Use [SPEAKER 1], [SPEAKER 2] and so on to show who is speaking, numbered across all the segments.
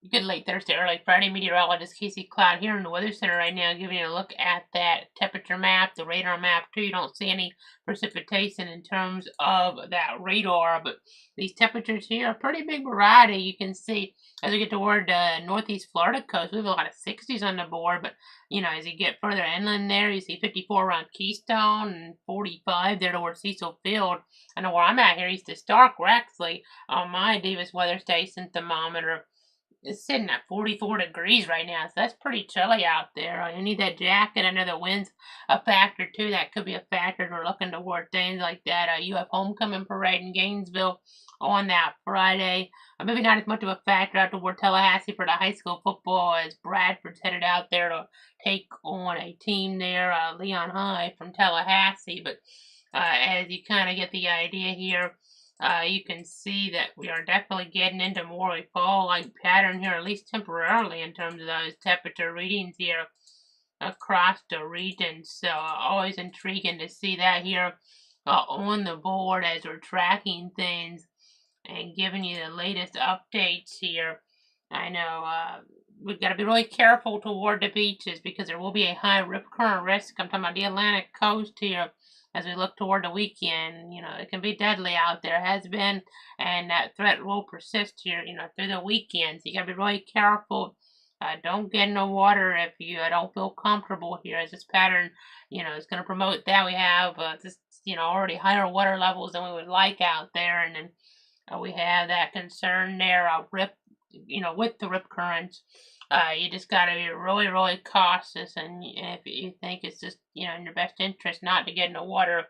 [SPEAKER 1] Good late Thursday, early Friday. Meteorologist Casey Cloud here in the Weather Center right now, giving you a look at that temperature map, the radar map too. You don't see any precipitation in terms of that radar, but these temperatures here are pretty big variety. You can see as we get toward the northeast Florida coast, we have a lot of 60s on the board, but as you get further inland there, you see 54 around Keystone and 45 there towards Cecil Field. I know where I'm at here, east of Stark, we're actually on my Davis Weather Station thermometer. It's sitting at 44 degrees right now, so that's pretty chilly out there. You need that jacket. I know the wind's a factor too. That could be a factor. We're looking toward things like that. You have homecoming parade in Gainesville on that Friday. Maybe not as much of a factor out toward Tallahassee for the high school football as Bradford's headed out there to take on a team there, Leon High from Tallahassee. But as you kind of get the idea here, you can see that we are definitely getting into more of a fall-like pattern here, at least temporarily, in terms of those temperature readings here across the region. So always intriguing to see that here on the board as we're tracking things and giving you the latest updates here. I know we've got to be really careful toward the beaches because there will be a high rip current risk. I'm talking about the Atlantic coast here as we look toward the weekend. It can be deadly out there, has been, and that threat will persist here, through the weekend. So you got to be really careful. Don't get in the water if you don't feel comfortable here, as this pattern, is going to promote that. We have just, already higher water levels than we would like out there, and then we have that concern there, with the rip currents. You just got to be really, really cautious. And if you think it's just, in your best interest not to get in the water,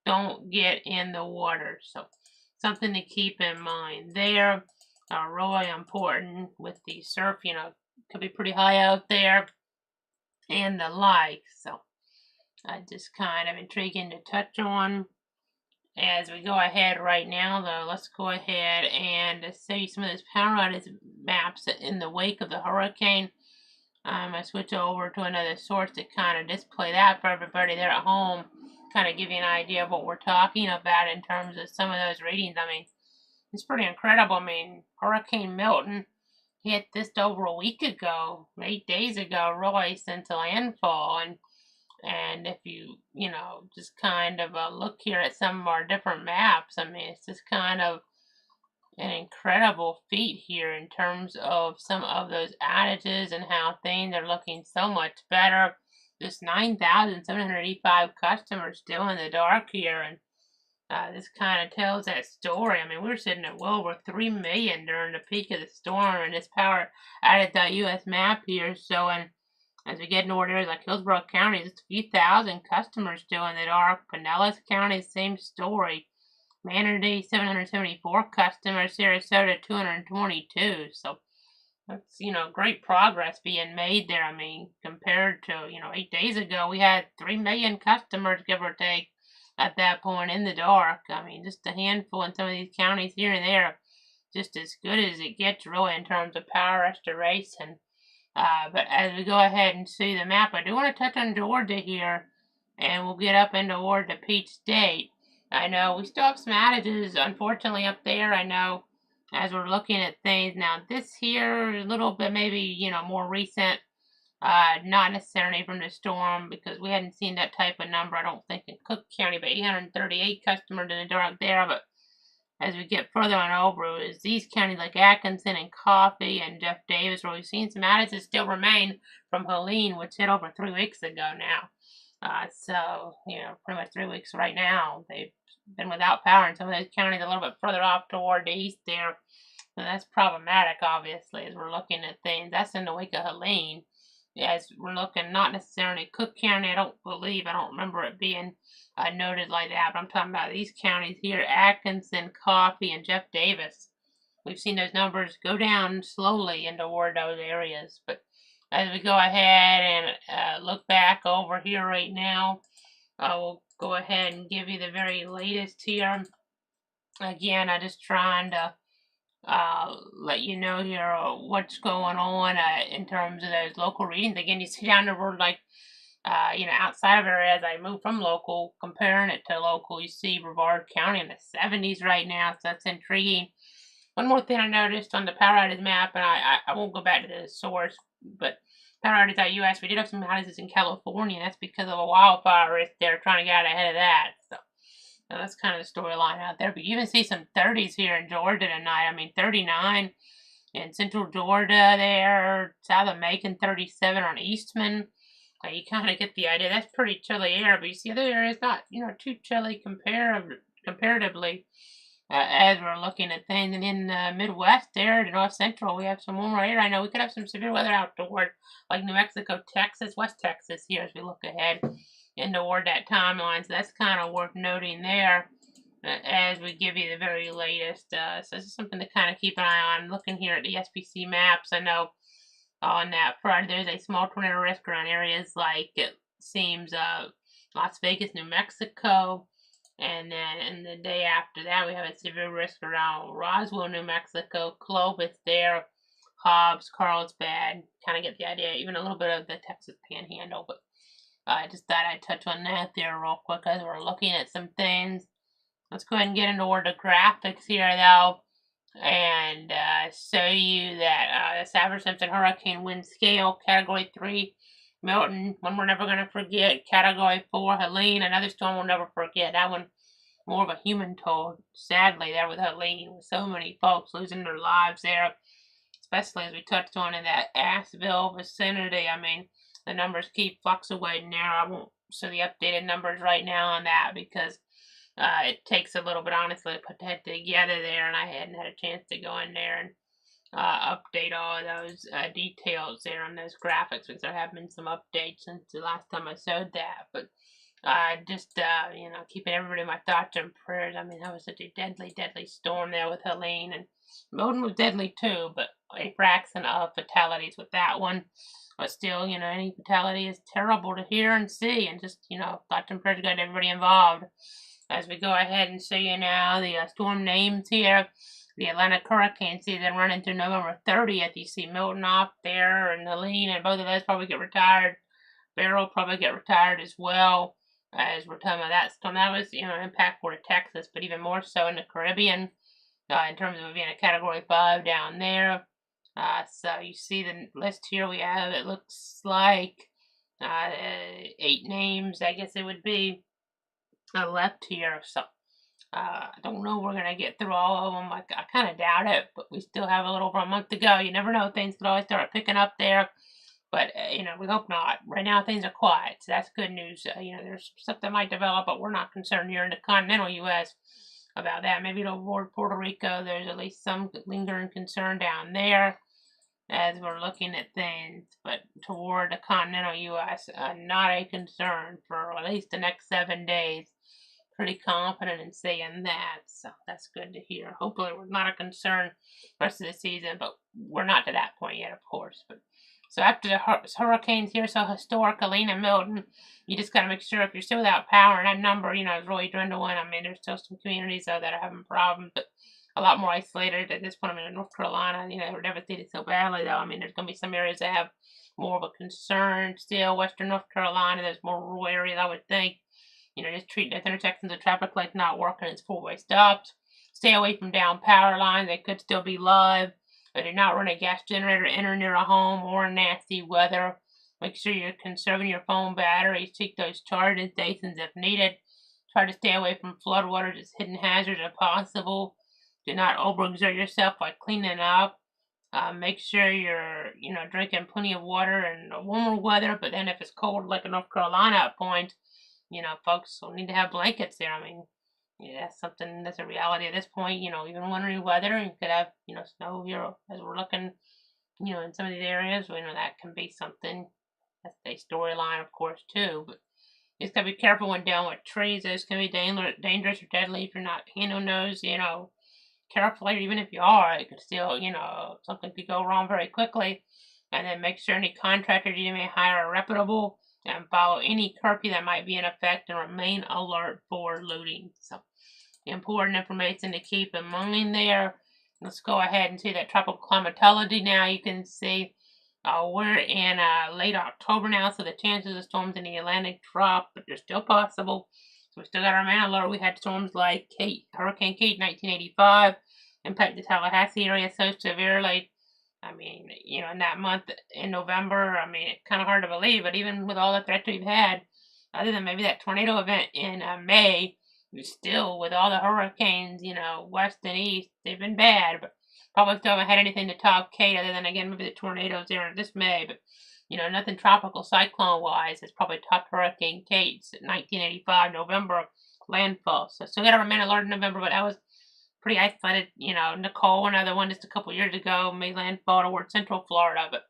[SPEAKER 1] don't get in the water. So something to keep in mind there. Really important with the surf, could be pretty high out there and the like. So just kind of intriguing to touch on. As we go ahead right now, though, let's go ahead and show you some of those power outage maps in the wake of the hurricane. I switch over to another source to kind of display that for everybody there at home, kind of give you an idea of what we're talking about in terms of some of those readings. I mean, it's pretty incredible. I mean, Hurricane Milton hit just over a week ago, 8 days ago, really, since landfall, and if you, just kind of look here at some of our different maps, I mean, it's just kind of an incredible feat here in terms of some of those outages and how things are looking so much better. Just 9,785 customers still in the dark here, and this kind of tells that story. I mean, we were sitting at well over 3 million during the peak of the storm, and this power outage.us map here showing as we get north areas like Hillsborough County, just a few thousand customers still in the dark. Pinellas County, same story. Manatee, 774 customers. Sarasota, 222. So that's, great progress being made there. I mean, compared to, 8 days ago, we had 3 million customers, give or take, at that point in the dark. I mean, just a handful in some of these counties here and there. Just as good as it gets, really, in terms of power restoration. But as we go ahead and see the map, I do want to touch on Georgia here, and we'll get up into toward the Peach State. I know we still have some outages, unfortunately, up there. I know as we're looking at things now, this here is a little bit maybe, more recent, not necessarily from the storm because we hadn't seen that type of number, I don't think, in Cook County, but 838 customers in the dark there. But as we get further on over, is these counties like Atkinson and Coffee and Jeff Davis, where we've seen some outages still remain from Helene, which hit over 3 weeks ago now. So, pretty much 3 weeks right now. They've been without power in some of those counties a little bit further off toward the east there. So that's problematic, obviously, as we're looking at things. That's in the wake of Helene. As we're looking, not necessarily Cook County, I don't remember it being noted like that, but I'm talking about these counties here, Atkinson, Coffee, and Jeff Davis. We've seen those numbers go down slowly in toward those areas, but as we go ahead and look back over here right now, we'll go ahead and give you the very latest here. Again, I'm just trying to let you know here what's going on in terms of those local readings. Again, you see down the road like outside of it, as I move from local, comparing it to local, you see Brevard County in the 70s right now, so that's intriguing. One more thing I noticed on the power outage map, and I won't go back to the source, but poweroutage.us, we did have some outages in California. That's because of a wildfire risk. They're trying to get out ahead of that. So that's kind of the storyline out there. But you even see some 30s here in Georgia tonight. I mean, 39 in central Georgia there, south of Macon, 37 on Eastman. You kind of get the idea. That's pretty chilly air, but you see other areas not, too chilly comparatively as we're looking at things. And in the Midwest there, the North Central, we have some warmer air. I know we could have some severe weather out toward like New Mexico, Texas, West Texas here as we look ahead and toward that timeline. So that's kind of worth noting there as we give you the very latest. So this is something to kind of keep an eye on. Looking here at the SPC maps, I know on that Friday there's a small tornado risk around areas like it seems Las Vegas, New Mexico. And then the day after that, we have a severe risk around Roswell, New Mexico, Clovis there, Hobbs, Carlsbad. Kind of get the idea, even a little bit of the Texas Panhandle. But I just thought I'd touch on that there real quick as we're looking at some things. Let's go ahead and get into the graphics here, though, and show you that the Saffir-Simpson Hurricane Wind Scale, Category 3. Milton, one we're never going to forget. Category 4, Helene, another storm we'll never forget. That one, more of a human toll, sadly, there with Helene, with so many folks losing their lives there, especially as we touched on in that Asheville vicinity. I mean, the numbers keep fluctuating there. I won't show the updated numbers right now on that because it takes a little bit, honestly, to put that together there, and I hadn't had a chance to go in there and update all of those details there on those graphics because there have been some updates since the last time I showed that. But just keeping everybody in my thoughts and prayers. I mean, that was such a deadly, deadly storm there with Helene, and Milton was deadly too, but a fraction of fatalities with that one. But still, any fatality is terrible to hear and see, and just, thoughts and prayers go to everybody involved. As we go ahead and show you now the storm names here. The Atlantic hurricane season running through November 30th. You see Milton off there and Helene, and both of those probably get retired. Beryl probably get retired as well, as we're talking about that storm. That was, impactful to Texas, but even more so in the Caribbean, in terms of being a Category 5 down there. So you see the list here we have, it looks like 8 names, I guess it would be, left here. So I don't know if we're going to get through all of them. I kind of doubt it, but we still have a little over a month to go. You never know. Things could always start picking up there. But, we hope not. Right now, things are quiet, so that's good news. There's stuff that might develop, but we're not concerned here in the continental U.S. about that. Maybe toward Puerto Rico, there's at least some lingering concern down there as we're looking at things. But toward the continental U.S., not a concern for at least the next 7 days. Pretty confident in saying that, so that's good to hear. Hopefully, we're not a concern the rest of the season, but we're not to that point yet, of course. But so after the hurricanes here, so historic, Helene and Milton, you just got to make sure if you're still without power, and that number, is really dwindling. I mean, there's still some communities, though, that are having problems, but a lot more isolated at this point. I mean, in North Carolina, we're devastated so badly, though. I mean, there's going to be some areas that have more of a concern still. Western North Carolina, there's more rural areas, I would think. Just treat those intersections of traffic lights not working as four-way stops. Stay away from down power lines. They could still be live. Do not run a gas generator enter near a home or nasty weather. Make sure you're conserving your phone batteries. Check those charging stations if needed. Try to stay away from floodwaters as hidden hazards if possible. Do not overexert yourself by cleaning up. Make sure you're, drinking plenty of water in warmer weather. But then if it's cold like in North Carolina at points, folks will need to have blankets there. I mean, that's something that's a reality at this point. Even wintry weather, you could have, snow here as we're looking, in some of these areas. That can be something. That's a storyline, of course, too. But you just gotta be careful when dealing with trees. Those can be dangerous or deadly if you're not handling those, carefully. Even if you are, it could still, something could go wrong very quickly. And then make sure any contractors you may hire are reputable. And follow any curfew that might be in effect and remain alert for looting. So, important information to keep in mind there. Let's go ahead and see that tropical climatology now. You can see we're in late October now, so the chances of storms in the Atlantic drop, but they're still possible. So we still got to remain alert. We had storms like Hurricane Kate in 1985, impact the Tallahassee area so severely. I mean, in that month in November, I mean, it's kind of hard to believe, but even with all the threats we've had, other than maybe that tornado event in May, still with all the hurricanes, west and east, they've been bad, but probably still haven't had anything to top Kate other than, again, maybe the tornadoes there this May, but, nothing tropical cyclone-wise has probably topped Hurricane Kate's 1985 November landfall. So still got to remain alert in November, but that was pretty isolated. Nicole, another one just a couple years ago, made landfall toward central Florida, but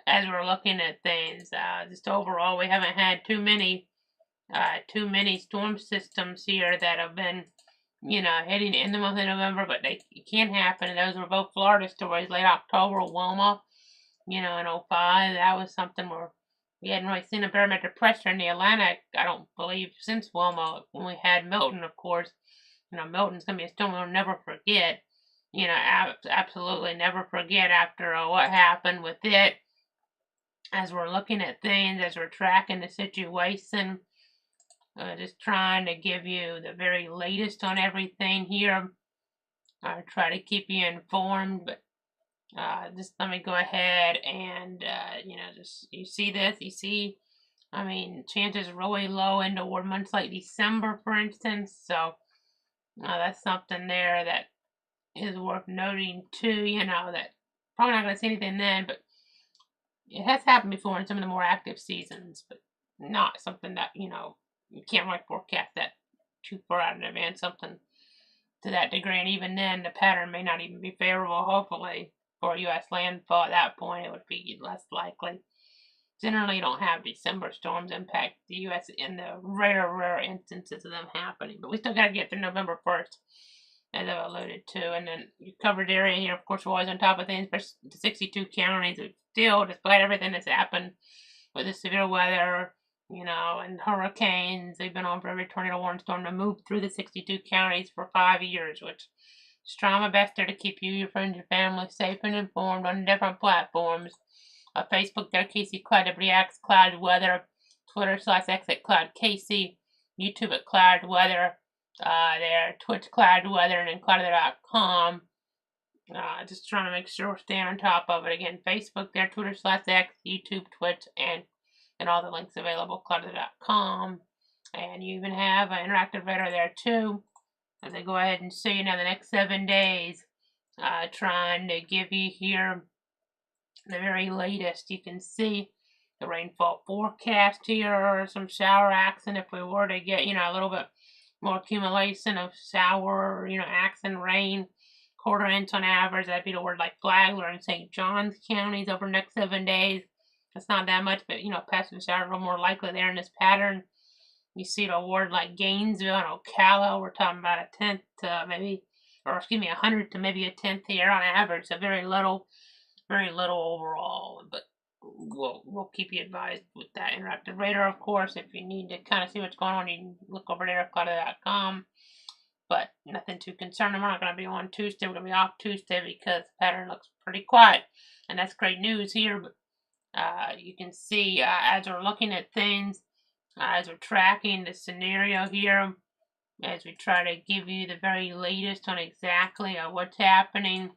[SPEAKER 1] as we're looking at things, just overall, we haven't had too many storm systems here that have been, hitting in the month of November, but it can happen. And those were both Florida stories. Late October, Wilma, in 05, that was something where we hadn't really seen a barometric pressure in the Atlantic, I don't believe, since Wilma, when we had Milton, of course. Milton's going to be a storm we'll never forget. Absolutely never forget after what happened with it. As we're looking at things, as we're tracking the situation, just trying to give you the very latest on everything here. I try to keep you informed, but just let me go ahead and, just, you see this, I mean, chances really low into months like December, for instance, so that's something there that is worth noting too, that probably not going to see anything then, but it has happened before in some of the more active seasons, but not something that, you can't really forecast that too far out in advance, something to that degree, and even then, the pattern may not even be favorable, hopefully, for U.S. landfall. At that point, it would be less likely. Generally, you don't have December storms impact the U.S. in the rare instances of them happening, but we still got to get through November 1st, as I've alluded to, and then your covered area here, of course, we're always on top of things, but the 62 counties are still, despite everything that's happened with the severe weather, and hurricanes, they've been on for every tornado warning storm to move through the 62 counties for 5 years, which is trying my best there to keep you, your friends, your family safe and informed on different platforms. Facebook there, Casey Cloud Reacts Cloud Weather, Twitter/X at Cloud Casey, YouTube at Cloud Weather, there, Twitch Cloud Weather, and then cloudweather.com. Just trying to make sure we're staying on top of it. Again, Facebook there, Twitter/X, YouTube, Twitch, and all the links available, cloudweather.com. And you even have an interactive radar there too. As I go ahead and see you now the next 7 days, trying to give you here the very latest. You can see the rainfall forecast here, some shower accent if we were to get, a little bit more accumulation of shower, accent rain, 1/4 inch on average. That'd be the word like Flagler and St. Johns counties over the next 7 days. It's not that much, but, passive showers are a little more likely there in this pattern. You see the word like Gainesville and Ocala, we're talking about 1/10 to maybe, or excuse me, 100 to maybe 1/10 here on average, so very little overall, but we'll keep you advised with that interactive radar, of course. If you need to kind of see what's going on, you can look over there at cloudweather.com, but nothing too concerning. We're not going to be on Tuesday. We're going to be off Tuesday because the pattern looks pretty quiet, and that's great news here, but you can see as we're looking at things, as we're tracking the scenario here, as we try to give you the very latest on exactly what's happening.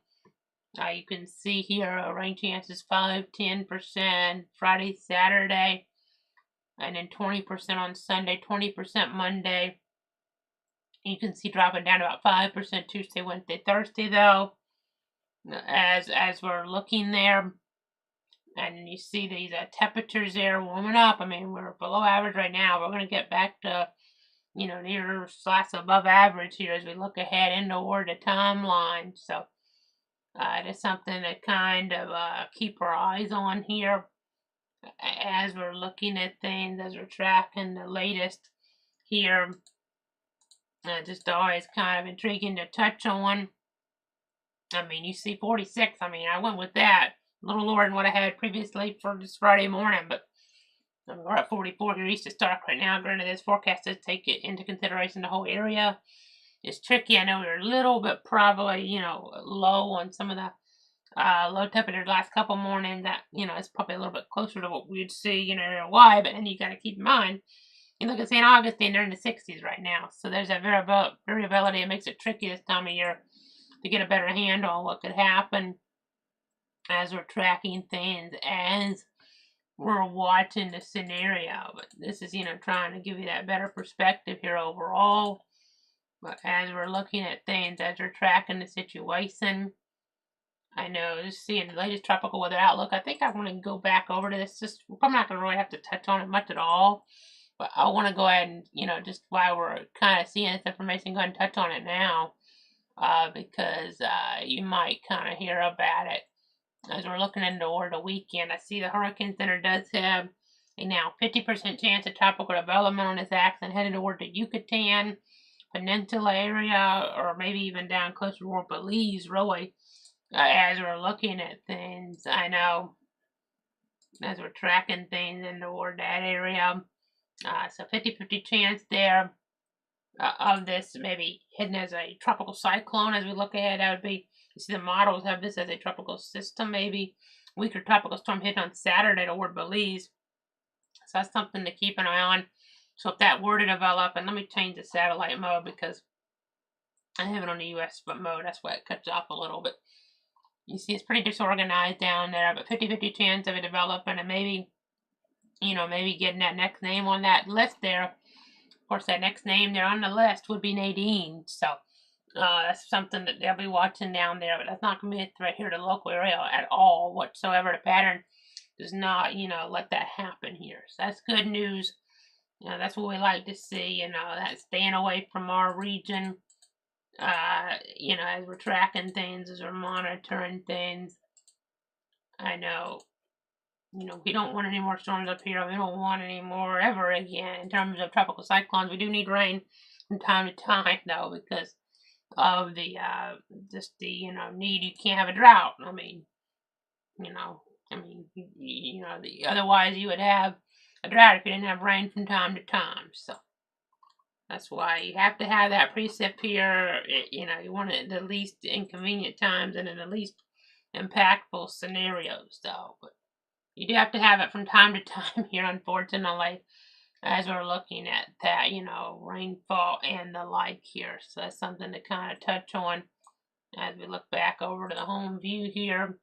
[SPEAKER 1] You can see here rain chances 5-10% Friday, Saturday, and then 20% on Sunday, 20% Monday. You can see dropping down to about 5% Tuesday, Wednesday, Thursday though. As we're looking there, and you see these temperatures there warming up. I mean, we're below average right now. We're going to get back to, near / above average here as we look ahead into the timeline. So, it is something to kind of keep our eyes on here as we're looking at things, as we're tracking the latest here. Just always kind of intriguing to touch on. I mean, you see 46. I mean, I went with that. A little lower than what I had previously for this Friday morning, but we're at 44 here east of Stark right now. Granted, this forecast does take it into consideration the whole area. It's tricky. I know we're a little bit probably, low on some of the low temperatures last couple mornings. That, it's probably a little bit closer to what we'd see, why, but then you got to keep in mind, you look at St. Augustine, they're in the 60s right now. So there's that variability. It makes it tricky this time of year. to get a better handle on what could happen as we're tracking things, as we're watching the scenario. But this is, trying to give you that better perspective here overall. But as we're looking at things, as we're tracking the situation, I know, just seeing the latest tropical weather outlook, I think I want to go back over to this. I'm not going to really have to touch on it much at all, but I want to go ahead and, just while we're kind of seeing this information, go ahead and touch on it now, because you might kind of hear about it. As we're looking into over the weekend, I see the Hurricane Center does have a now 50% chance of tropical development on this axis headed toward the Yucatan Peninsula area, or maybe even down closer toward Belize, really. As we're looking at things, I know, as we're tracking things in toward that area, so 50-50 chance there of this maybe hidden as a tropical cyclone. As we look ahead, that would be, you see the models have this as a tropical system, maybe weaker tropical storm hitting on Saturday toward Belize. So that's something to keep an eye on. So if that were to develop, and let me change the satellite mode because I have it on the US mode, that's why it cuts off a little bit. You see it's pretty disorganized down there, but 50-50 chance of it developing, and maybe, maybe getting that next name on that list there. Of course, that next name there on the list would be Nadine. So that's something that they'll be watching down there, but that's not going to be a threat here to the local area at all whatsoever. The pattern does not, let that happen here. So that's good news. That's what we like to see, that staying away from our region. As we're tracking things, as we're monitoring things. I know, we don't want any more storms up here. We don't want any more ever again in terms of tropical cyclones. We do need rain from time to time, though, because of the, need. You can't have a drought. Otherwise you would have a drought if you didn't have rain from time to time. So that's why you have to have that precip here. You want it at the least inconvenient times and in the least impactful scenarios, though. But you do have to have it from time to time here, unfortunately, as we're looking at that, rainfall and the like here. So that's something to kind of touch on as we look back over to the home view here.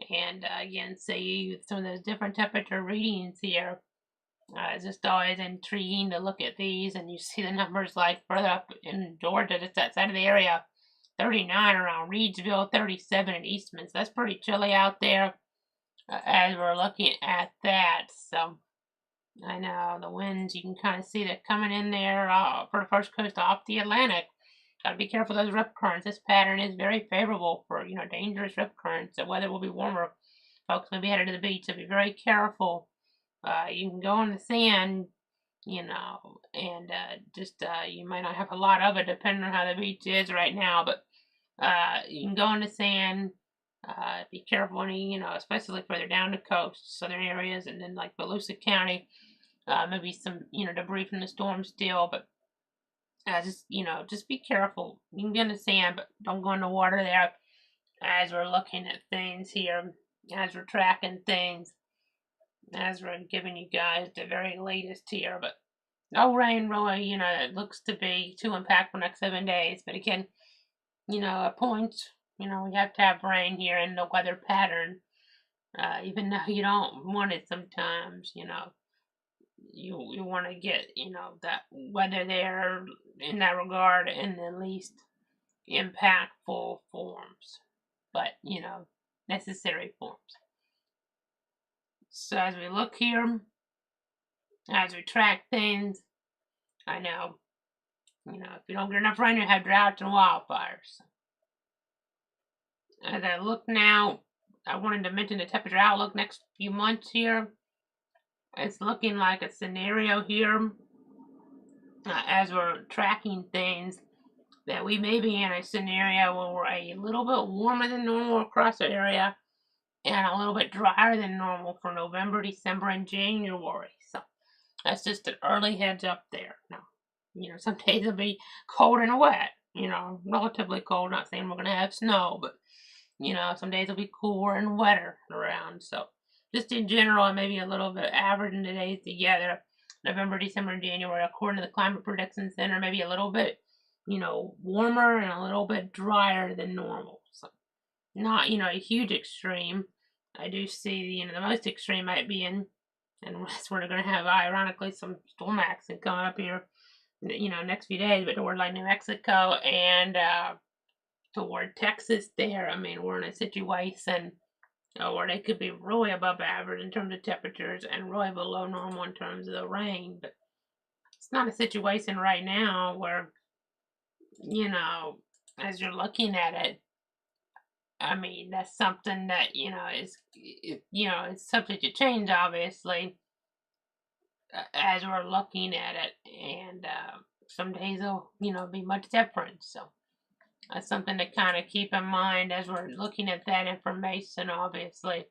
[SPEAKER 1] And again, see some of those different temperature readings here. It's just always intriguing to look at these, and you see the numbers like further up in Georgia, just that side of the area, 39 around Reidsville, 37 in Eastman. So that's pretty chilly out there as we're looking at that. So I know the winds, you can kind of see that coming in there for the first coast off the Atlantic. Got to be careful of those rip currents. This pattern is very favorable for, dangerous rip currents. The weather will be warmer. Folks may be headed to the beach, so be very careful. You can go in the sand, and you might not have a lot of it depending on how the beach is right now, but you can go in the sand. Be careful, especially further down the coast, southern areas, and then like Volusia County, maybe some, debris from the storm still, but just be careful. You can get in the sand, but don't go in the water there as we're looking at things here, as we're tracking things, as we're giving you guys the very latest here. But no rain really, it looks to be too impactful next 7 days. But again, at points, we have to have rain here in the weather pattern. Even though you don't want it sometimes, you want to get, that weather there in that regard in the least impactful forms. But, necessary forms. So as we look here, as we track things, I know, if you don't get enough rain, you have droughts and wildfires. As I look now, I wanted to mention the temperature outlook next few months here. It's looking like a scenario here, as we're tracking things, that we may be in a scenario where we're a little bit warmer than normal across the area and a little bit drier than normal for November, December, and January. So that's just an early heads up there. Now, some days will be cold and wet, relatively cold. Not saying we're going to have snow, but, some days will be cooler and wetter around. So just in general, maybe a little bit averaging the days together, November, December, and January, according to the Climate Prediction Center, maybe a little bit warmer and a little bit drier than normal. So not, a huge extreme. I do see, the most extreme might be in, and that's where they're going to have, ironically, some storm action coming up here, next few days, but toward like New Mexico and toward Texas there. I mean, we're in a situation where they could be really above average in terms of temperatures and really below normal in terms of the rain. But it's not a situation right now where, as you're looking at it, I mean, that's something that, is subject to change, obviously, as we're looking at it. And some days will, be much different. So that's something to kind of keep in mind as we're looking at that information. Obviously,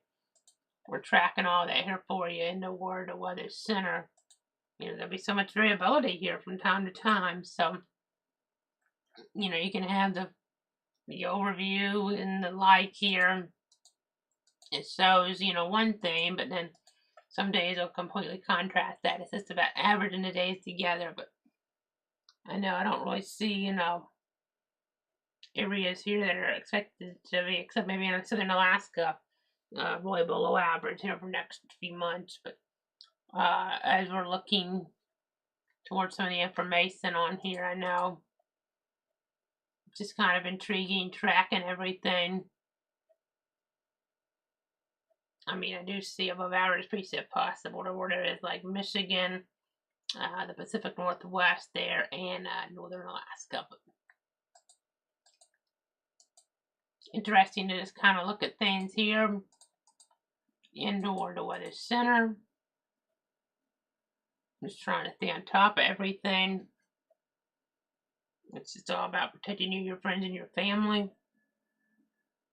[SPEAKER 1] we're tracking all that here for you in the Word of Weather Center. There'll be so much variability here from time to time. So, you can have the overview and the like here. It shows, one thing, but then some days will completely contrast that. It's just about averaging the days together. But I know I don't really see, areas here that are expected to be, except maybe in southern Alaska, really below average here for the next few months. But as we're looking towards some of the information on here, I know just kind of intriguing, tracking everything. I mean, I do see above average precip possible to where there is like Michigan, the Pacific Northwest there, and northern Alaska. But interesting to just kind of look at things here. Indoor the Weather Center. Just trying to stay on top of everything. It's just all about protecting you, your friends, and your family.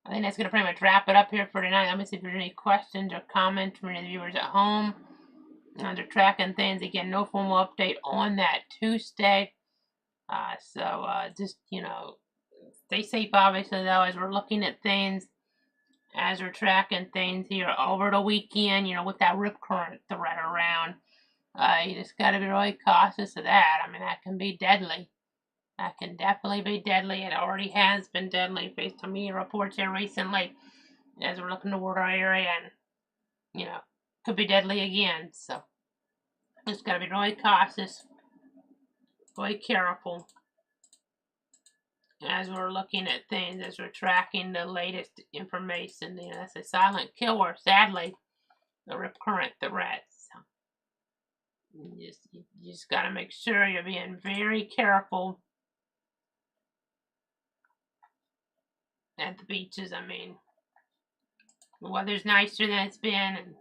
[SPEAKER 1] I think that's going to pretty much wrap it up here for tonight. Let me see if there's any questions or comments from any of the viewers at home. They're tracking things. Again, no formal update on that Tuesday. So just, stay safe, obviously, though, as we're looking at things, as we're tracking things here over the weekend, with that rip current threat around. You just got to be really cautious of that. I mean, that can be deadly. That can definitely be deadly. It already has been deadly based on media reports here recently as we're looking toward our area, and, could be deadly again. So, just got to be really cautious, really careful as we're looking at things, as we're tracking the latest information. That's a silent killer, sadly, the rip current threats. So, you just got to make sure you're being very careful at the beaches. I mean, the weather's nicer than it's been, and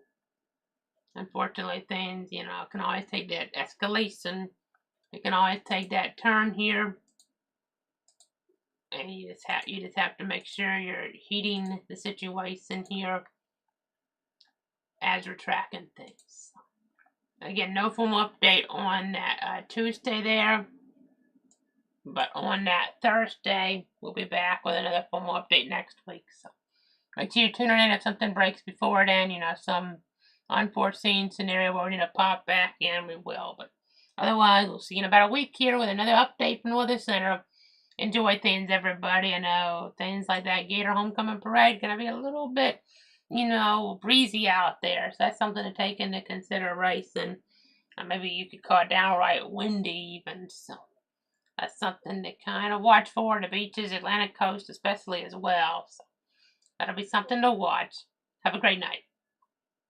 [SPEAKER 1] unfortunately things, can always take that escalation. It can always take that turn here, and you just have to make sure you're heating the situation here as we're tracking things. Again, no formal update on that Tuesday there. But on that Thursday, we'll be back with another formal update next week. So make sure you tune in if something breaks before then, some unforeseen scenario where we need to pop back in, we will. But otherwise, we'll see you in about a week here with another update from the Weather Center. Enjoy things, everybody. I know things like that Gator Homecoming Parade going to be a little bit, breezy out there. So that's something to take into consideration. Maybe you could call it downright windy even. So that's something to kind of watch for. The beaches, Atlantic coast especially as well. So that'll be something to watch. Have a great night.